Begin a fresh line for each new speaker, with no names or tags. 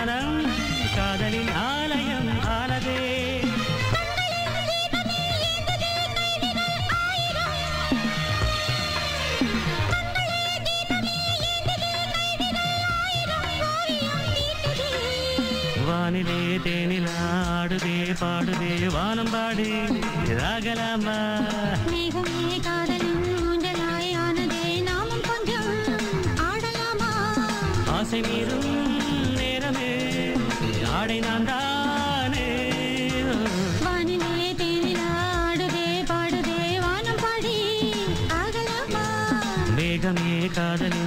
வானம் காதலின் ஆலயம் ஆனதே. வானிலே தேனிலா ஆடுதே பாடுதே வானம் பாடு ராகலாமா.
மேகமே காதலின் ஊஞ்சலாய் ஆனதே நாமும் கொஞ்சம் ஆடலாமா.
ஆசை மீறும் நேரமே ஆடை நான் தானே.
வானிலே தேனிலா ஆடுதே பாடுதே வானம் பாடி ஆகலாமா.
மேகமே காதலின்